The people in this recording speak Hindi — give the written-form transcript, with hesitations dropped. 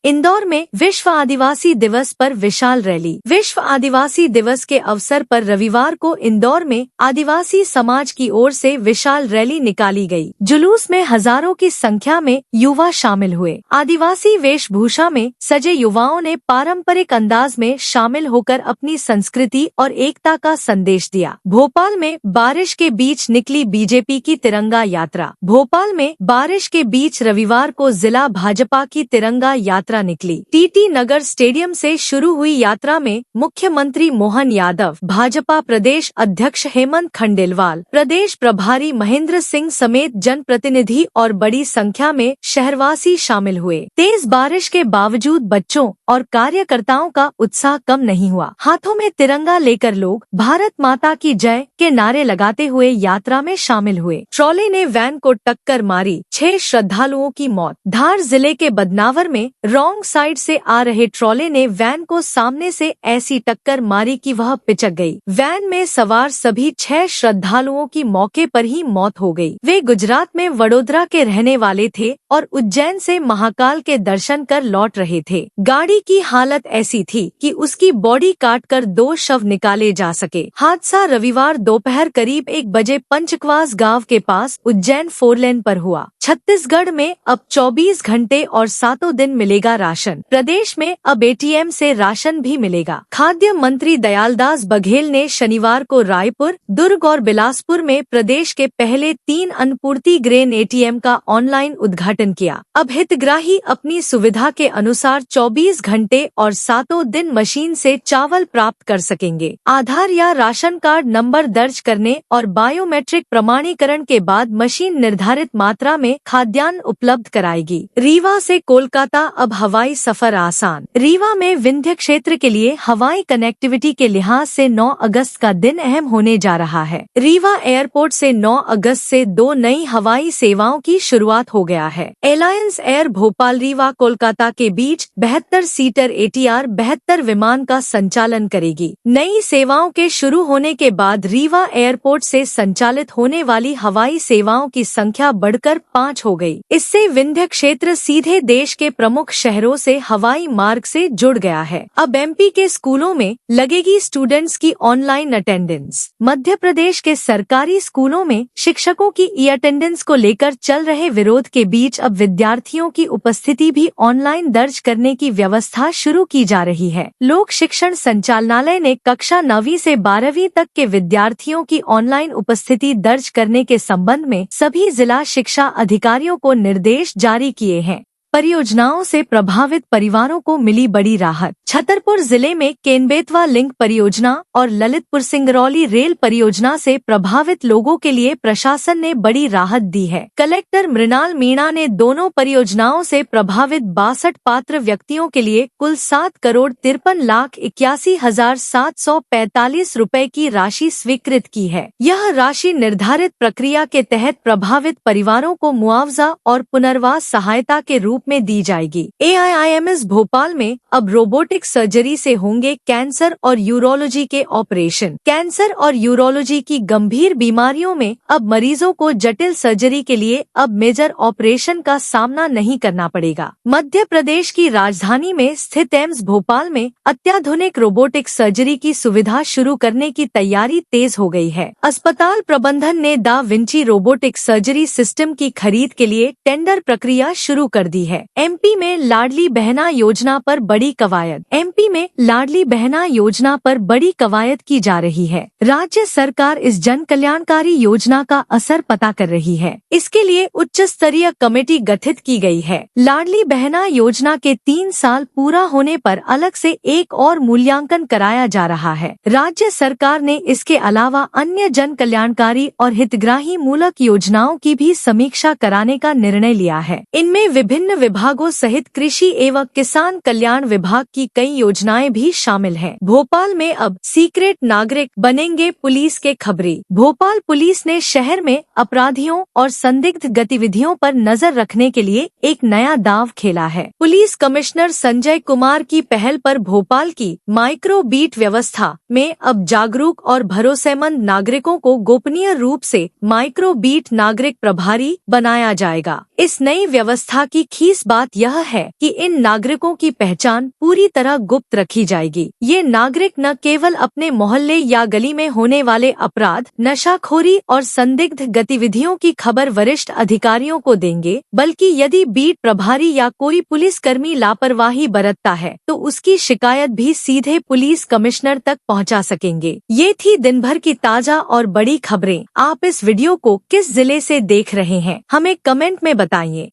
इंदौर में विश्व आदिवासी दिवस पर विशाल रैली। विश्व आदिवासी दिवस के अवसर पर रविवार को इंदौर में आदिवासी समाज की ओर से विशाल रैली निकाली गई। जुलूस में हजारों की संख्या में युवा शामिल हुए। आदिवासी वेशभूषा में सजे युवाओं ने पारंपरिक अंदाज में शामिल होकर अपनी संस्कृति और एकता का संदेश दिया। भोपाल में बारिश के बीच निकली बीजेपी की तिरंगा यात्रा। भोपाल में बारिश के बीच रविवार को जिला भाजपा की तिरंगा यात्रा निकली। टीटी नगर स्टेडियम से शुरू हुई यात्रा में मुख्यमंत्री मोहन यादव, भाजपा प्रदेश अध्यक्ष हेमंत खंडेलवाल, प्रदेश प्रभारी महेंद्र सिंह समेत जनप्रतिनिधि और बड़ी संख्या में शहरवासी शामिल हुए। तेज बारिश के बावजूद बच्चों और कार्यकर्ताओं का उत्साह कम नहीं हुआ। हाथों में तिरंगा लेकर लोग भारत माता की जय के नारे लगाते हुए यात्रा में शामिल हुए। ट्रॉले ने वैन को टक्कर मारी, 6 श्रद्धालुओं की मौत। धार जिले के बदनावर में रॉन्ग साइड से आ रहे ट्रॉले ने वैन को सामने से ऐसी टक्कर मारी कि वह पिचक गई। वैन में सवार सभी 6 श्रद्धालुओं की मौके पर ही मौत हो गई। वे गुजरात में वडोदरा के रहने वाले थे और उज्जैन से महाकाल के दर्शन कर लौट रहे थे। गाड़ी की हालत ऐसी थी कि उसकी बॉडी काटकर 2 शव निकाले जा सके। हादसा रविवार दोपहर करीब 1 बजे पंचकवास गांव के पास उज्जैन 4 लेन पर हुआ। छत्तीसगढ़ में अब 24 घंटे और 7 दिन मिलेगा राशन। प्रदेश में अब एटीएम से राशन भी मिलेगा। खाद्य मंत्री दयालदास बघेल ने शनिवार को रायपुर, दुर्ग और बिलासपुर में प्रदेश के पहले 3 अन्नपूर्ति ग्रेन एटीएम का ऑनलाइन उद्घाटन किया। अब हितग्राही अपनी सुविधा के अनुसार 24 घंटे और 7 दिन मशीन से चावल प्राप्त कर सकेंगे। आधार या राशन कार्ड नंबर दर्ज करने और बायोमेट्रिक प्रमाणीकरण के बाद मशीन निर्धारित मात्रा में खाद्यान्न उपलब्ध कराएगी। रीवा से कोलकाता अब हवाई सफर आसान। रीवा में विंध्य क्षेत्र के लिए हवाई कनेक्टिविटी के लिहाज से 9 अगस्त का दिन अहम होने जा रहा है। रीवा एयरपोर्ट से 9 अगस्त से 2 नई हवाई सेवाओं की शुरुआत हो गया है। एलायंस एयर भोपाल रीवा कोलकाता के बीच 72 सीटर ATR 72 विमान का संचालन करेगी। नई सेवाओं के शुरू होने के बाद रीवा एयरपोर्ट से संचालित होने वाली हवाई सेवाओं की संख्या बढ़कर 5 हो गई। इससे विंध्य क्षेत्र सीधे देश के प्रमुख शहरों से हवाई मार्ग से जुड़ गया है। अब MP के स्कूलों में लगेगी स्टूडेंट्स की ऑनलाइन अटेंडेंस। मध्य प्रदेश के सरकारी स्कूलों में शिक्षकों की ई-अटेंडेंस को लेकर चल रहे विरोध के बीच अब विद्यार्थियों की उपस्थिति भी ऑनलाइन दर्ज करने की व्यवस्था शुरू की जा रही है। लोक शिक्षण संचालनालय ने कक्षा 9वीं से 12वीं तक के विद्यार्थियों की ऑनलाइन उपस्थिति दर्ज करने के संबंध में सभी जिला शिक्षा अधिकारियों को निर्देश जारी किए हैं। परियोजनाओं से प्रभावित परिवारों को मिली बड़ी राहत। छतरपुर जिले में केनबेतवा लिंक परियोजना और ललितपुर सिंगरौली रेल परियोजना से प्रभावित लोगों के लिए प्रशासन ने बड़ी राहत दी है। कलेक्टर मृणाल मीणा ने दोनों परियोजनाओं से प्रभावित 62 पात्र व्यक्तियों के लिए कुल 7,83,81,745 रुपए की राशि स्वीकृत की है। यह राशि निर्धारित प्रक्रिया के तहत प्रभावित परिवारों को मुआवजा और पुनर्वास सहायता के रूप में दी जाएगी। AIIMS भोपाल में अब रोबोटिक सर्जरी से होंगे कैंसर और यूरोलॉजी के ऑपरेशन। कैंसर और यूरोलॉजी की गंभीर बीमारियों में अब मरीजों को जटिल सर्जरी के लिए अब मेजर ऑपरेशन का सामना नहीं करना पड़ेगा। मध्य प्रदेश की राजधानी में स्थित एम्स भोपाल में अत्याधुनिक रोबोटिक सर्जरी की सुविधा शुरू करने की तैयारी तेज हो गई है। अस्पताल प्रबंधन ने da Vinci robotic surgery system की खरीद के लिए टेंडर प्रक्रिया शुरू कर दी है। MP में लाडली बहना योजना पर बड़ी कवायद। MP में लाडली बहना योजना पर बड़ी कवायद की जा रही है। राज्य सरकार इस जन कल्याणकारी योजना का असर पता कर रही है। इसके लिए उच्च स्तरीय कमेटी गठित की गई है। लाडली बहना योजना के 3 साल पूरा होने पर अलग से एक और मूल्यांकन कराया जा रहा है। राज्य सरकार ने इसके अलावा अन्य जन कल्याणकारी और हितग्राही मूलक योजनाओं की भी समीक्षा कराने का निर्णय लिया है। इनमें विभिन्न विभागों सहित कृषि एवं किसान कल्याण विभाग की कई योजनाएं भी शामिल हैं। भोपाल में अब सीक्रेट नागरिक बनेंगे पुलिस के खबरी। भोपाल पुलिस ने शहर में अपराधियों और संदिग्ध गतिविधियों पर नजर रखने के लिए एक नया दांव खेला है। पुलिस कमिश्नर संजय कुमार की पहल पर भोपाल की माइक्रो बीट व्यवस्था में अब जागरूक और भरोसेमंद नागरिकों को गोपनीय रूप से माइक्रो बीट नागरिक प्रभारी बनाया जाएगा। इस नई व्यवस्था की नफीस बात यह है कि इन नागरिकों की पहचान पूरी तरह गुप्त रखी जाएगी। ये नागरिक न केवल अपने मोहल्ले या गली में होने वाले अपराध, नशाखोरी और संदिग्ध गतिविधियों की खबर वरिष्ठ अधिकारियों को देंगे, बल्कि यदि बीट प्रभारी या कोई पुलिसकर्मी लापरवाही बरतता है तो उसकी शिकायत भी सीधे पुलिस कमिश्नर तक पहुंचा सकेंगे। ये थी दिन भर की ताजा और बड़ी खबरें। आप इस वीडियो को किस जिले से देख रहे हैं, हमें कमेंट में बताइए।